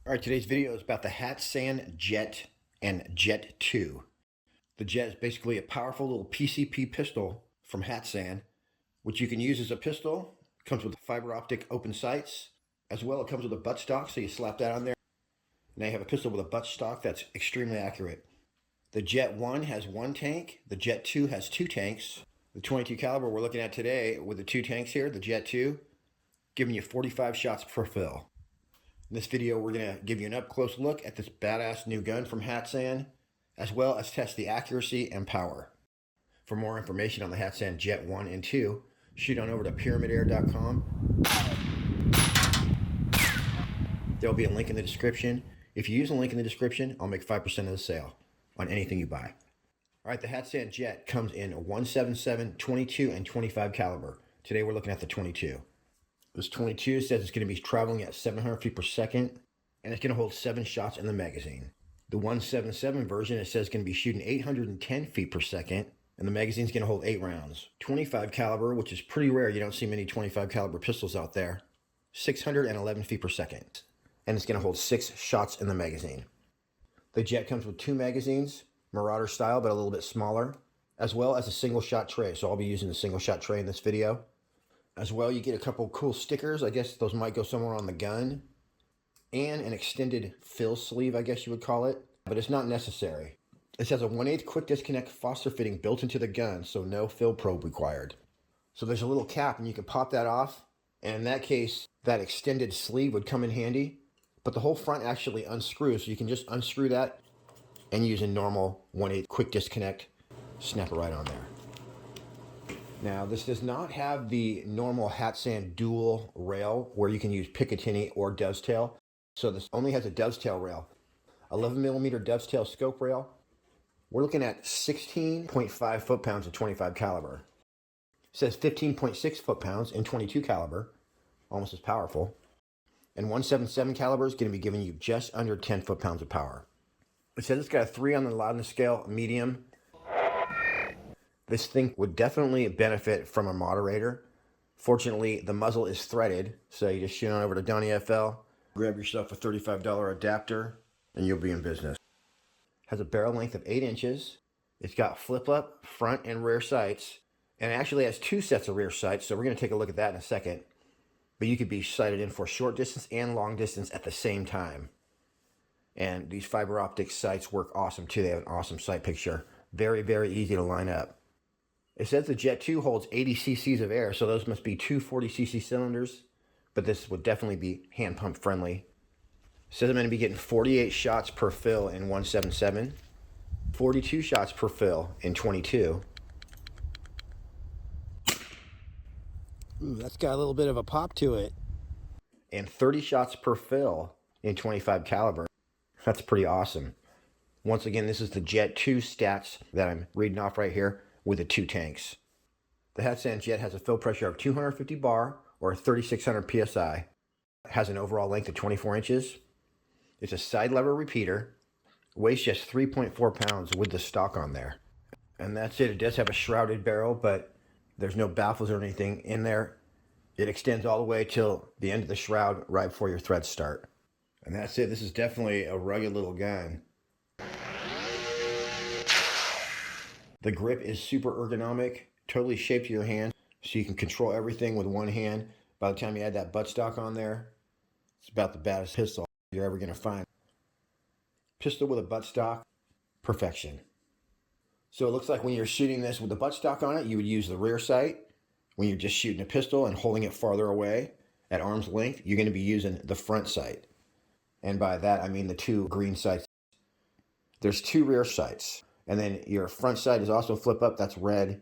All right, today's video is about the Hatsan Jet and Jet 2. The Jet is basically a powerful little PCP pistol from Hatsan, which you can use as a pistol. It comes with fiber optic open sights. As well, it comes with a buttstock, so you slap that on there. Now you have a pistol with a buttstock that's extremely accurate. The Jet 1 has one tank. The Jet 2 has two tanks. The 22 caliber we're looking at today with the two tanks here, the Jet 2, giving you 45 shots per fill. In this video, we're going to give you an up-close look at this badass new gun from Hatsan, as well as test the accuracy and power. For more information on the Hatsan Jet 1 and 2, shoot on over to pyramidair.com. There'll be a link in the description. If you use the link in the description, I'll make 5% of the sale on anything you buy. All right, the Hatsan Jet comes in 177, 22, and 25 caliber. Today we're looking at the 22. This 22 says it's going to be traveling at 700 feet per second, and it's going to hold 7 shots in the magazine. The 177 version, it says it's going to be shooting 810 feet per second, and the magazine's going to hold 8 rounds. 25 caliber, which is pretty rare. You don't see many 25 caliber pistols out there. 611 feet per second, and it's going to hold 6 shots in the magazine. The Jet comes with 2 magazines, Marauder style, but a little bit smaller, as well as a single shot tray. So I'll be using the single shot tray in this video. As well, you get a couple cool stickers. I guess those might go somewhere on the gun. And an extended fill sleeve, I guess you would call it. But it's not necessary. It has a 1/8 quick disconnect Foster fitting built into the gun, so no fill probe required. So there's a little cap, and you can pop that off. And in that case, that extended sleeve would come in handy. But the whole front actually unscrews, so you can just unscrew that and use a normal 1/8 quick disconnect. Snap it right on there. Now, this does not have the normal Hatsan dual rail where you can use Picatinny or dovetail. So this only has a dovetail rail. 11mm dovetail scope rail. We're looking at 16.5 foot-pounds of 25 caliber. It says 15.6 foot-pounds in 22 caliber, almost as powerful. And 177 caliber is going to be giving you just under 10 foot-pounds of power. It says it's got a 3 on the loudness scale, medium. This thing would definitely benefit from a moderator. Fortunately, the muzzle is threaded, so you just shoot on over to Donnie FL, grab yourself a $35 adapter, and you'll be in business. Has a barrel length of 8 inches. It's got flip-up front and rear sights, and it actually has 2 sets of rear sights, so we're going to take a look at that in a second. But you could be sighted in for short distance and long distance at the same time. And these fiber optic sights work awesome too. They have an awesome sight picture. Very, very easy to line up. It says the Jet 2 holds 80 cc's of air, so those must be 2 40cc cylinders, but this would definitely be hand pump friendly. It says I'm going to be getting 48 shots per fill in 177, 42 shots per fill in 22. Ooh, that's got a little bit of a pop to it. And 30 shots per fill in 25 caliber. That's pretty awesome. Once again, this is the Jet 2 stats that I'm reading off right here with the 2 tanks. The Hatsan Jet has a fill pressure of 250 bar or 3600 psi. It has an overall length of 24 inches. It's a side lever repeater. Weighs just 3.4 pounds with the stock on there. And that's it. It does have a shrouded barrel, but there's no baffles or anything in there. It extends all the way till the end of the shroud right before your threads start. And that's it. This is definitely a rugged little gun. The grip is super ergonomic, totally shaped to your hand, so you can control everything with one hand. By the time you add that buttstock on there, it's about the baddest pistol you're ever going to find. Pistol with a buttstock, perfection. So it looks like when you're shooting this with the buttstock on it, you would use the rear sight. When you're just shooting a pistol and holding it farther away at arm's length, you're going to be using the front sight. And by that, I mean the 2 green sights. There's 2 rear sights. And then your front sight is also flip up, that's red.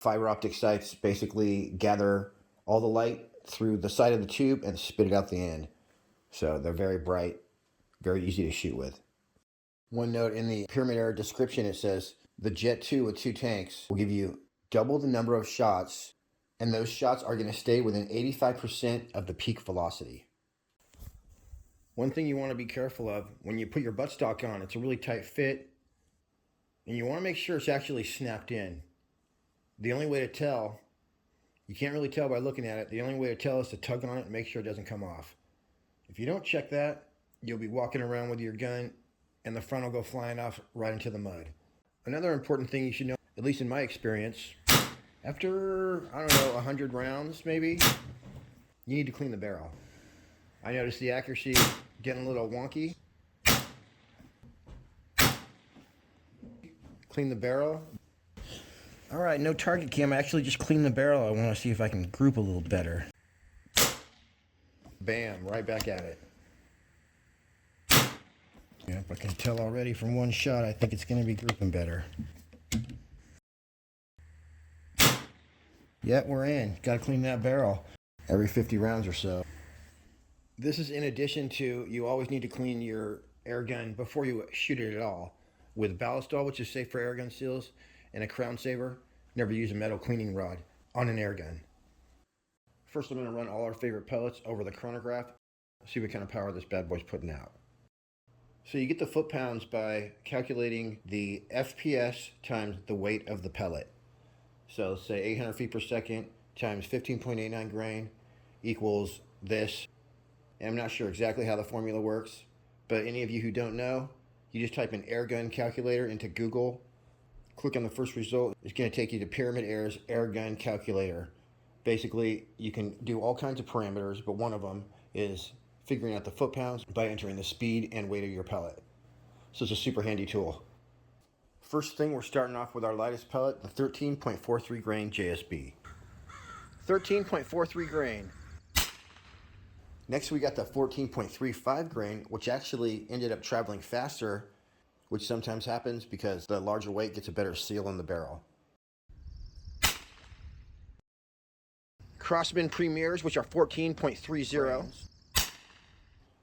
Fiber optic sights basically gather all the light through the side of the tube and spit it out the end. So they're very bright, very easy to shoot with. One note in the Pyramid Air description, it says, the Jet 2 with 2 tanks will give you double the number of shots, and those shots are going to stay within 85% of the peak velocity. One thing you want to be careful of, when you put your buttstock on, it's a really tight fit, and you want to make sure it's actually snapped in. The only way to tell, you can't really tell by looking at it, the only way to tell is to tug on it and make sure it doesn't come off. If you don't check that, you'll be walking around with your gun and the front will go flying off right into the mud. Another important thing you should know, at least in my experience, after, I don't know, 100 rounds maybe, you need to clean the barrel. I noticed the accuracy getting a little wonky. Clean the barrel. All right, no target cam. I actually just cleaned the barrel. I want to see if I can group a little better. Bam, right back at it. Yep, I can tell already from one shot, I think it's going to be grouping better. Yep, we're in. Got to clean that barrel every 50 rounds or so. This is in addition to, you always need to clean your air gun before you shoot it at all. With ballast oil, which is safe for air gun seals, and a crown saver, never use a metal cleaning rod on an air gun. First, I'm going to run all our favorite pellets over the chronograph, see what kind of power this bad boy's putting out. So you get the foot-pounds by calculating the FPS times the weight of the pellet. So say 800 feet per second times 15.89 grain equals this. And I'm not sure exactly how the formula works, but any of you who don't know, you just type in Airgun calculator into Google, click on the first result. It's going to take you to Pyramid Air's Airgun calculator. Basically, you can do all kinds of parameters, but one of them is figuring out the foot-pounds by entering the speed and weight of your pellet. So it's a super handy tool. First thing, we're starting off with our lightest pellet, the 13.43 grain JSB. 13.43 grain. Next, we got the 14.35 grain, which actually ended up traveling faster, which sometimes happens because the larger weight gets a better seal in the barrel. Crossbin premiers, which are 14.30.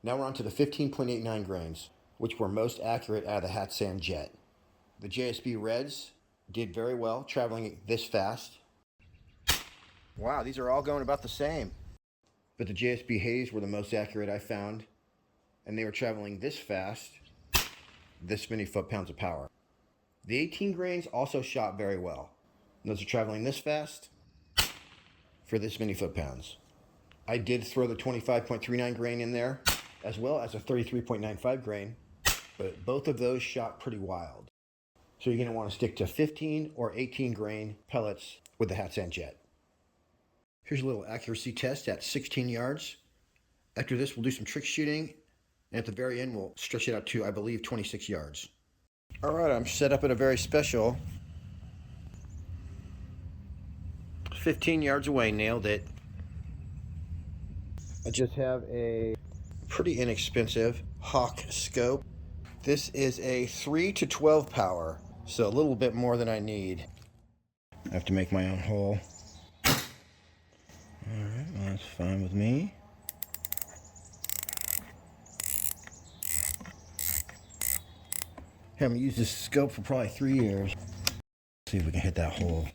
Now we're on to the 15.89 grains, which were most accurate out of the Hatsan Jet. The JSB Reds did very well, traveling this fast. Wow, these are all going about the same. But the JSB Haze were the most accurate I found, and they were traveling this fast, this many foot-pounds of power. The 18 grains also shot very well. Those are traveling this fast for this many foot-pounds. I did throw the 25.39 grain in there, as well as a 33.95 grain, but both of those shot pretty wild. So you're going to want to stick to 15 or 18 grain pellets with the Hatsan Jet. Here's a little accuracy test at 16 yards. After this, we'll do some trick shooting, and at the very end, we'll stretch it out to, I believe, 26 yards. All right, I'm set up at a very special 15 yards away, nailed it. I just have a pretty inexpensive Hawk scope. This is a 3 to 12 power, so a little bit more than I need. I have to make my own hole. Alright, well, that's fine with me. Haven't used this scope for probably 3 years. See if we can hit that hole.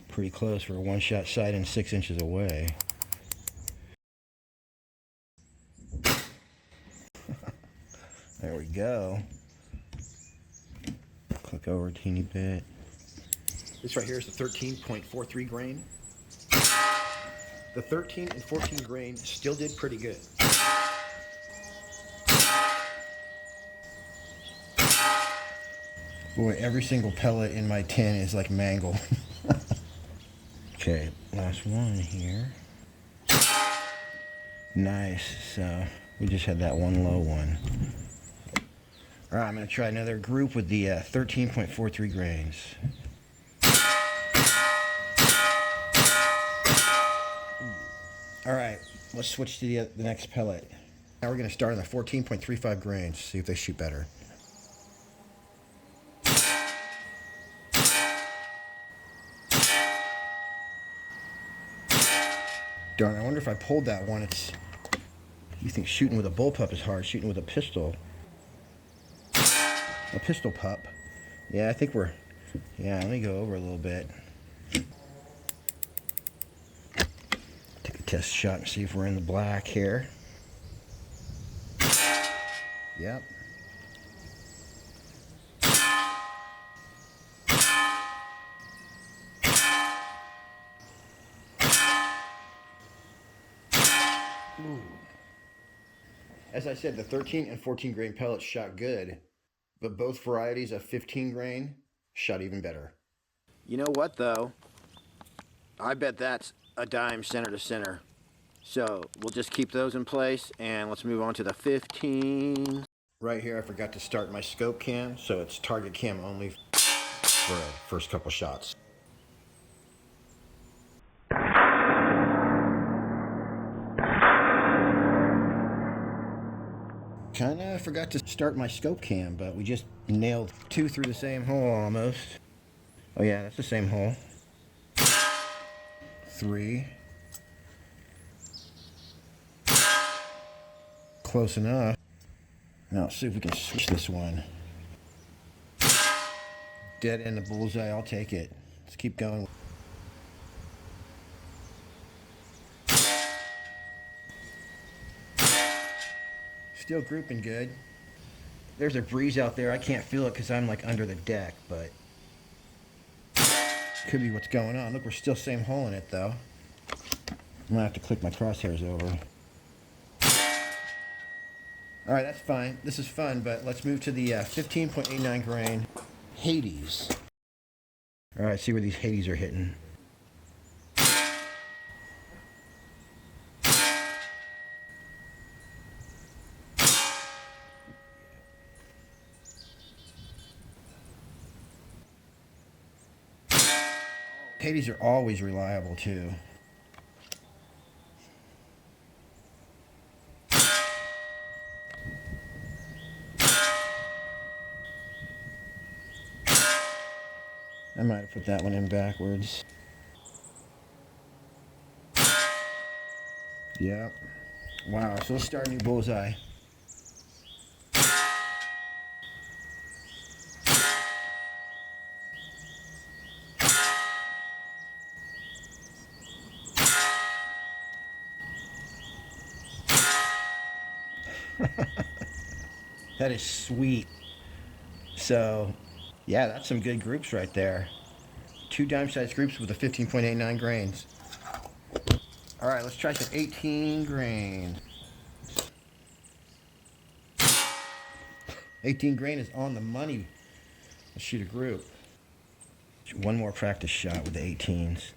Pretty close for a one-shot sight and 6 inches away. There we go. Click over a teeny bit. This right here is the 13.43 grain. The 13 and 14 grain still did pretty good. Boy, every single pellet in my tin is like mangled. Okay, last one here. Nice, so we just had that one low one. All right, I'm gonna try another group with the 13.43 grains. All right, let's switch to the next pellet. Now we're gonna start on the 14.35 grains, see if they shoot better. Darn, I wonder if I pulled that one. You think shooting with a bullpup is hard, shooting with a pistol. A pistol pup. Yeah, I think let me go over a little bit. Take a test shot and see if we're in the black here. Yep. Ooh. As I said, the 13 and 14 grain pellets shot good, but both varieties of 15 grain shot even better. You know what though? I bet that's a dime center to center. So we'll just keep those in place and let's move on to the 15. Right here I forgot to start my scope cam, so it's target cam only for the first couple shots. Kinda forgot to start my scope cam, but we just nailed 2 through the same hole almost. Oh yeah, that's the same hole. 3. Close enough. Now let's see if we can switch this one. Dead end of bullseye, I'll take it. Let's keep going. Still grouping good. There's a breeze out there. I can't feel it because I'm like under the deck, but could be what's going on. Look, we're still same hole in it though. I'm gonna have to click my crosshairs over. All right, that's fine. This is fun, but let's move to the 15.89 grain Hades. All right, see where these Hades are hitting. Hades are always reliable too. I might have put that one in backwards. Yep. Wow, so let's start a new bullseye. That is sweet. So, yeah, that's some good groups right there. 2 dime-sized groups with the 15.89 grains. All right, let's try some 18 grain. 18 grain is on the money. Let's shoot a group. One more practice shot with the 18s.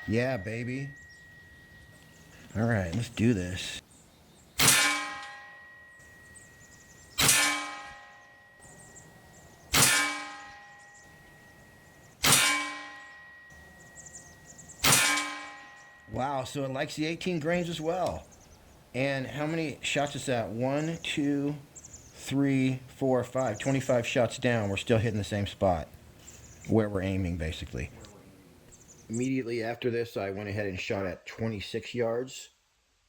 Yeah, baby. All right, let's do this. Wow, so it likes the 18 grains as well. And how many shots is that? 1, 2, 3, 4, 5. 25 shots down, we're still hitting the same spot where we're aiming, basically. Immediately after this, I went ahead and shot at 26 yards.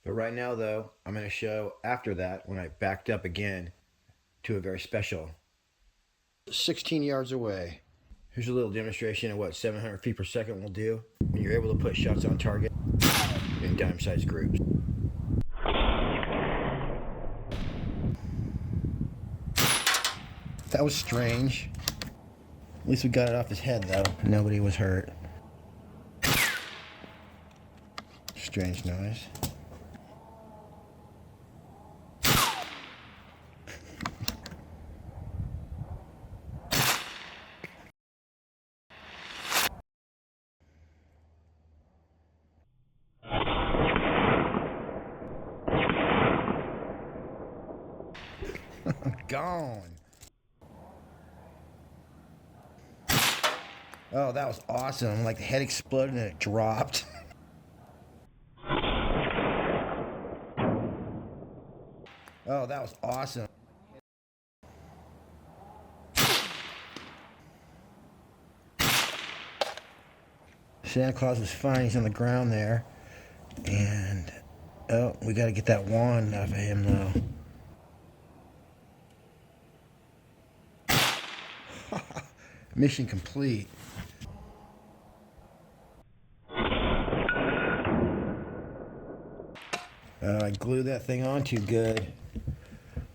But right now, though, I'm going to show after that when I backed up again to a very special 16 yards away. Here's a little demonstration of what 700 feet per second will do when you're able to put shots on target in dime-sized groups. That was strange. At least we got it off his head, though. Nobody was hurt. Strange noise. Gone. Oh, that was awesome. Like the head exploded and it dropped. Oh, that was awesome. Santa Claus was fine. He's on the ground there. And, oh, we got to get that wand off of him, though. Mission complete. I glued that thing on too good.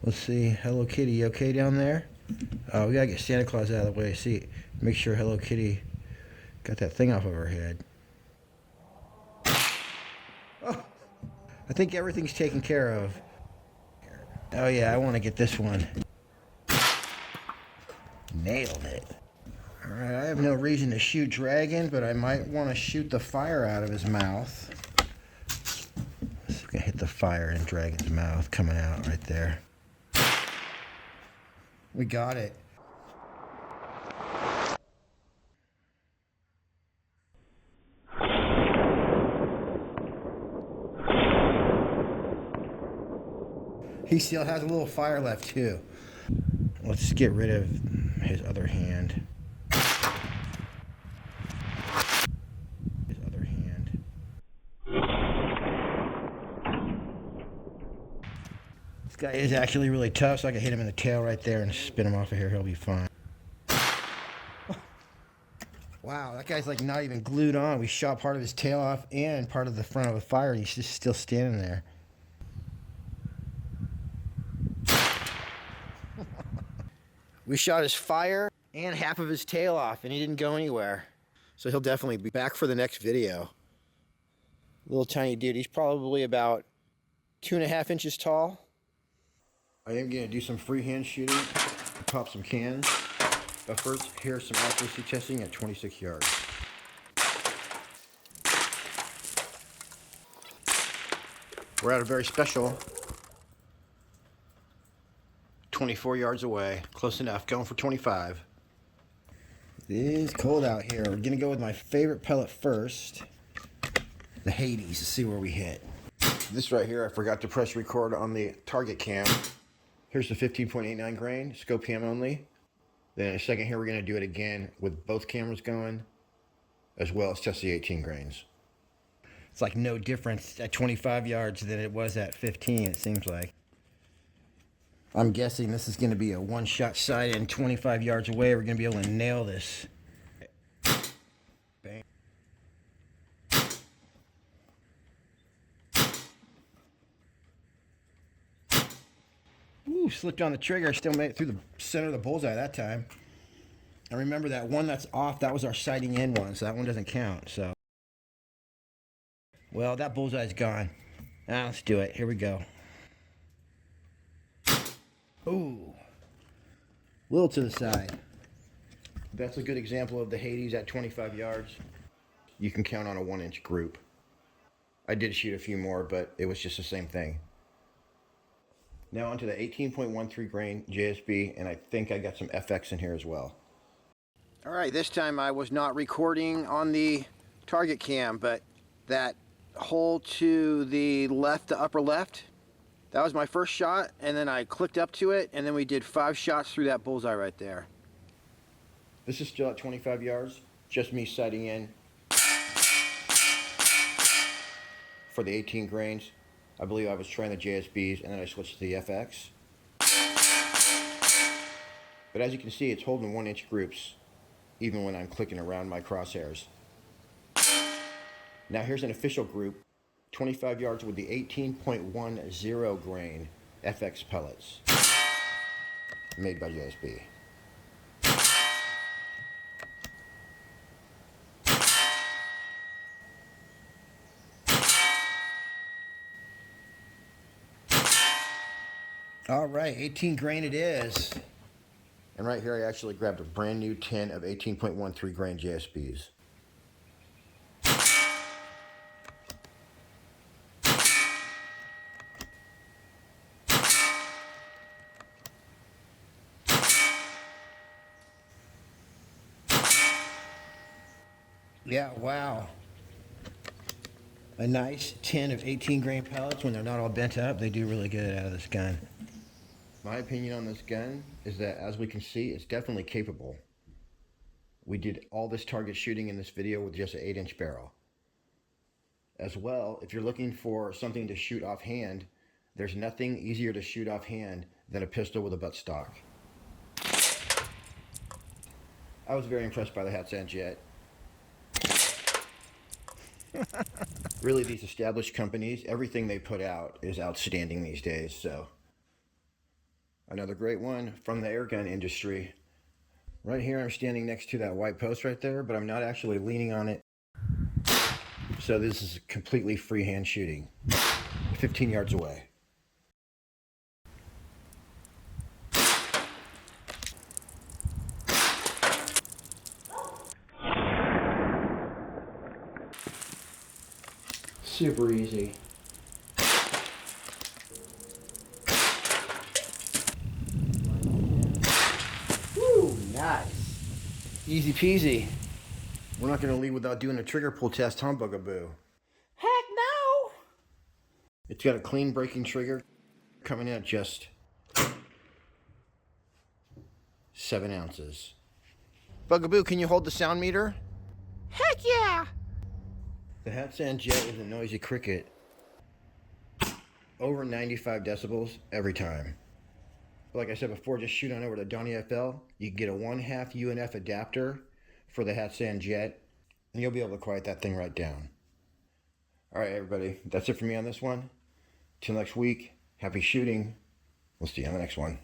Let's see. Hello Kitty, you okay down there? We gotta get Santa Claus out of the way. See, make sure Hello Kitty got that thing off of her head. I think everything's taken care of. Oh yeah, I want to get this one. Nailed it. Alright, I have no reason to shoot Dragon, but I might want to shoot the fire out of his mouth. So I'm going to hit the fire in Dragon's mouth coming out right there. We got it. He still has a little fire left too. Let's get rid of his other hand. This guy is actually really tough, so I can hit him in the tail right there and spin him off of here. He'll be fine. Wow, that guy's like not even glued on. We shot part of his tail off and part of the front of the fire, and he's just still standing there. We shot his fire and half of his tail off, and he didn't go anywhere. So he'll definitely be back for the next video. Little tiny dude. He's probably about 2.5 inches tall. I am going to do some freehand shooting, pop some cans. But first, here's some accuracy testing at 26 yards. We're at a very special 24 yards away. Close enough. Going for 25. It is cold out here. We're going to go with my favorite pellet first. The Hades, to see where we hit. This right here, I forgot to press record on the target cam. Here's the 15.89 grain, scope cam only. Then in a second here, we're going to do it again with both cameras going, as well as test the 18 grains. It's like no difference at 25 yards than it was at 15, it seems like. I'm guessing this is going to be a one-shot sight, and 25 yards away, we're going to be able to nail this. Bang. Ooh, slipped on the trigger. Still made it through the center of the bullseye that time. And remember that one that's off, that was our sighting in one, so that one doesn't count. So, well, that bullseye's gone. Now let's do it. Here we go. Ooh, a little to the side. That's a good example of the Hades at 25 yards. You can count on a 1-inch group. I did shoot a few more, but it was just the same thing. Now onto the 18.13 grain JSB, and I think I got some FX in here as well. All right, this time I was not recording on the target cam, but that hole to the left, the upper left, that was my first shot, and then I clicked up to it, and then we did 5 shots through that bullseye right there. This is still at 25 yards, just me sighting in for the 18 grains. I believe I was trying the JSBs, and then I switched to the FX. But as you can see, it's holding 1-inch groups, even when I'm clicking around my crosshairs. Now here's an official group, 25 yards with the 18.10 grain FX pellets, made by JSB. All right, 18 grain it is. And right here I actually grabbed a brand new tin of 18.13 grain JSBs. Yeah, wow. A nice tin of 18 grain pellets. When they're not all bent up, they do really good out of this gun. My opinion on this gun is that, as we can see, it's definitely capable. We did all this target shooting in this video with just an 8-inch barrel. As well, if you're looking for something to shoot offhand, there's nothing easier to shoot offhand than a pistol with a buttstock. I was very impressed by the Hatsan Jet. Really, these established companies, everything they put out is outstanding these days. So another great one from the airgun industry. Right here I'm standing next to that white post right there, but I'm not actually leaning on it. So this is completely freehand shooting. 15 yards away. Super easy. Woo, nice. Easy peasy. We're not going to leave without doing a trigger pull test, huh, Bugaboo? Heck no! It's got a clean braking trigger coming in at just 7 ounces. Bugaboo, can you hold the sound meter? Heck yeah! The Hatsan Jet is a noisy cricket. Over 95 decibels every time. But like I said before, just shoot on over to Donnie FL. You can get a 1/2 UNF adapter for the Hatsan Jet, and you'll be able to quiet that thing right down. Alright everybody, that's it for me on this one. Till next week, happy shooting. We'll see you on the next one.